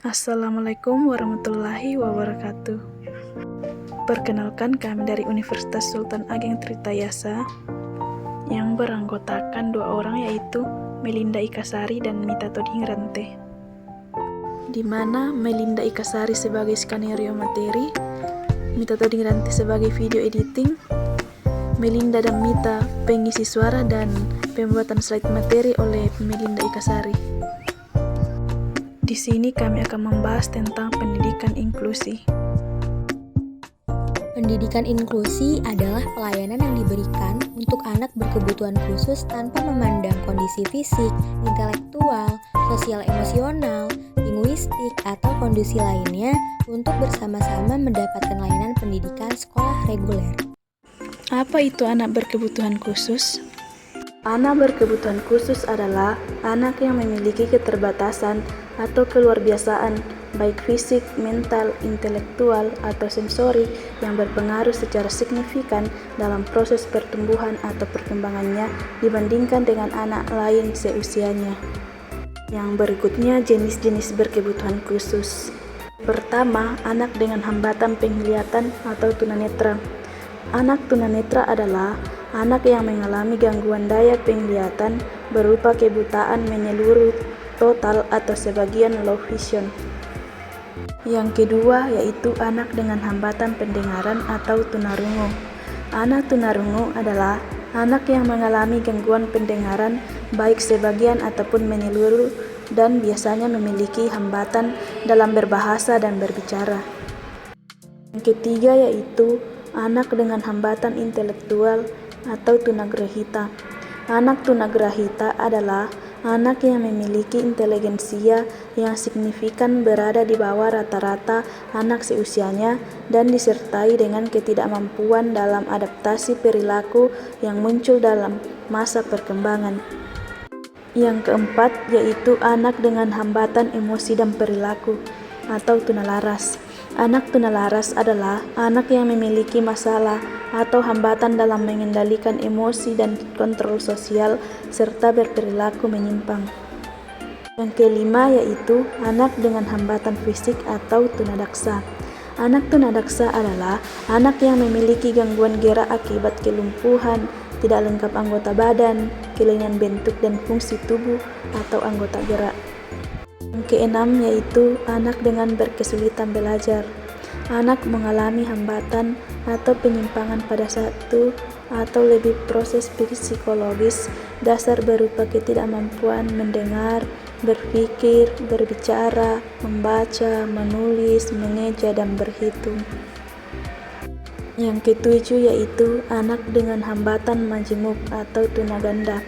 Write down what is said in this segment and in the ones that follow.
Assalamualaikum warahmatullahi wabarakatuh. Perkenalkan, kami dari Universitas Sultan Ageng Tritayasa yang beranggotakan 2 orang, yaitu Melinda Ikasari dan Mita Todingrante. Di mana Melinda Ikasari sebagai skenario materi, Mita Todingrante sebagai video editing, Melinda dan Mita pengisi suara dan pembuatan slide materi oleh Melinda Ikasari. Di sini kami akan membahas tentang pendidikan inklusi. Pendidikan inklusi adalah pelayanan yang diberikan untuk anak berkebutuhan khusus tanpa memandang kondisi fisik, intelektual, sosial emosional, linguistik, atau kondisi lainnya untuk bersama-sama mendapatkan layanan pendidikan sekolah reguler. Apa itu anak berkebutuhan khusus? Anak berkebutuhan khusus adalah anak yang memiliki keterbatasan atau keluarbiasaan, baik fisik, mental, intelektual, atau sensorik yang berpengaruh secara signifikan dalam proses pertumbuhan atau perkembangannya dibandingkan dengan anak lain seusianya. Yang berikutnya jenis-jenis berkebutuhan khusus. Pertama, anak dengan hambatan penglihatan atau tunanetra. Anak tunanetra adalah anak yang mengalami gangguan daya penglihatan berupa kebutaan menyeluruh, total, atau sebagian low vision. Yang kedua yaitu anak dengan hambatan pendengaran atau tunarungu. Anak tunarungu adalah anak yang mengalami gangguan pendengaran baik sebagian ataupun menyeluruh dan biasanya memiliki hambatan dalam berbahasa dan berbicara. Yang ketiga yaitu anak dengan hambatan intelektual atau tunagrahita. Anak tunagrahita adalah anak yang memiliki inteligensia yang signifikan berada di bawah rata-rata anak seusianya dan disertai dengan ketidakmampuan dalam adaptasi perilaku yang muncul dalam masa perkembangan. Yang keempat yaitu anak dengan hambatan emosi dan perilaku atau tunalaras. Anak tunalaras adalah anak yang memiliki masalah atau hambatan dalam mengendalikan emosi dan kontrol sosial serta berperilaku menyimpang. Yang kelima yaitu anak dengan hambatan fisik atau tunadaksa. Anak tunadaksa adalah anak yang memiliki gangguan gerak akibat kelumpuhan, tidak lengkap anggota badan, kelainan bentuk dan fungsi tubuh atau anggota gerak. Yang keenam yaitu anak dengan berkesulitan belajar. Anak mengalami hambatan atau penyimpangan pada satu atau lebih proses psikologis dasar berupa ketidakmampuan mendengar, berpikir, berbicara, membaca, menulis, mengeja, dan berhitung. Yang ketujuh yaitu anak dengan hambatan majemuk atau tunaganda.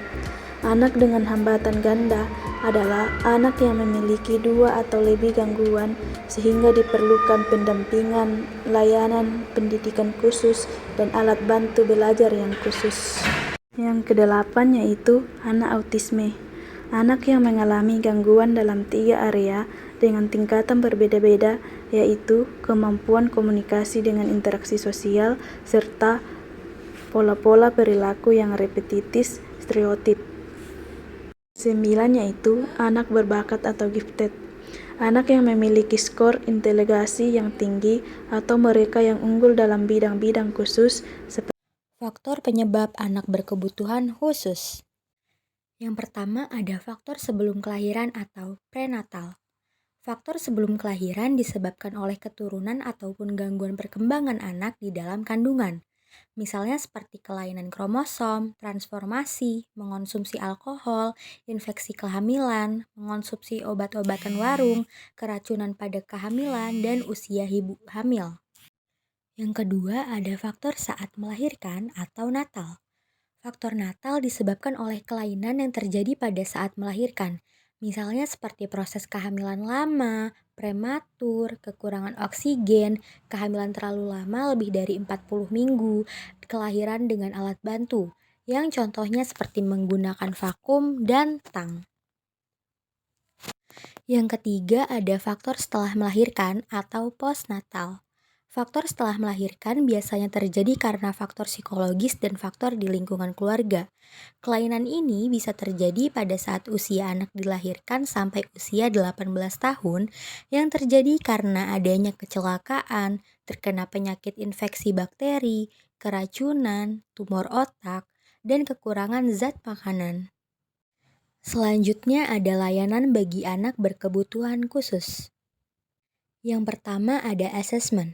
Anak dengan hambatan ganda adalah anak yang memiliki 2 atau lebih gangguan sehingga diperlukan pendampingan, layanan pendidikan khusus, dan alat bantu belajar yang khusus. Yang kedelapan yaitu anak autisme. Anak yang mengalami gangguan dalam 3 area dengan tingkatan berbeda-beda, yaitu kemampuan komunikasi dengan interaksi sosial serta pola-pola perilaku yang repetitif stereotip. 9 yaitu anak berbakat atau gifted. Anak yang memiliki skor inteligensi yang tinggi atau mereka yang unggul dalam bidang-bidang khusus seperti Faktor penyebab anak berkebutuhan khusus. Yang pertama ada faktor sebelum kelahiran atau prenatal. Faktor sebelum kelahiran disebabkan oleh keturunan ataupun gangguan perkembangan anak di dalam kandungan. Misalnya seperti kelainan kromosom, transformasi, mengonsumsi alkohol, infeksi kehamilan, mengonsumsi obat-obatan warung, keracunan pada kehamilan, dan usia ibu hamil. Yang kedua ada faktor saat melahirkan atau natal. Faktor natal disebabkan oleh kelainan yang terjadi pada saat melahirkan. Misalnya seperti proses kehamilan lama, prematur, kekurangan oksigen, kehamilan terlalu lama lebih dari 40 minggu, kelahiran dengan alat bantu, yang contohnya seperti menggunakan vakum dan tang. Yang ketiga ada faktor setelah melahirkan atau postnatal. Faktor setelah melahirkan biasanya terjadi karena faktor psikologis dan faktor di lingkungan keluarga. Kelainan ini bisa terjadi pada saat usia anak dilahirkan sampai usia 18 tahun yang terjadi karena adanya kecelakaan, terkena penyakit infeksi bakteri, keracunan, tumor otak, dan kekurangan zat makanan. Selanjutnya ada layanan bagi anak berkebutuhan khusus. Yang pertama ada asesmen.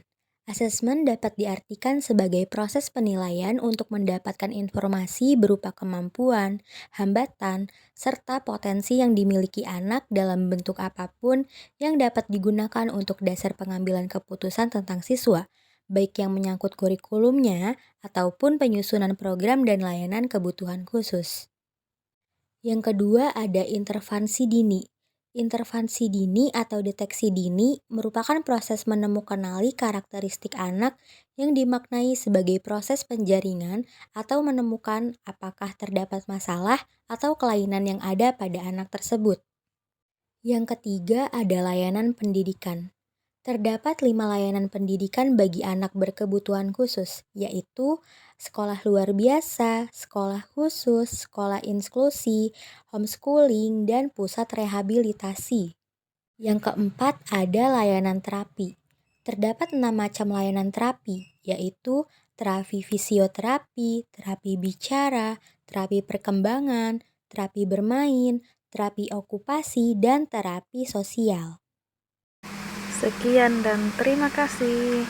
Asesmen dapat diartikan sebagai proses penilaian untuk mendapatkan informasi berupa kemampuan, hambatan, serta potensi yang dimiliki anak dalam bentuk apapun yang dapat digunakan untuk dasar pengambilan keputusan tentang siswa, baik yang menyangkut kurikulumnya ataupun penyusunan program dan layanan kebutuhan khusus. Yang kedua ada intervensi dini. Intervensi dini atau deteksi dini merupakan proses menemukanali karakteristik anak yang dimaknai sebagai proses penjaringan atau menemukan apakah terdapat masalah atau kelainan yang ada pada anak tersebut. Yang ketiga ada layanan pendidikan. Terdapat 5 layanan pendidikan bagi anak berkebutuhan khusus, yaitu sekolah luar biasa, sekolah khusus, sekolah inklusi, homeschooling, dan pusat rehabilitasi. Yang keempat ada layanan terapi. Terdapat 6 macam layanan terapi, yaitu terapi fisioterapi, terapi bicara, terapi perkembangan, terapi bermain, terapi okupasi, dan terapi sosial. Sekian dan terima kasih.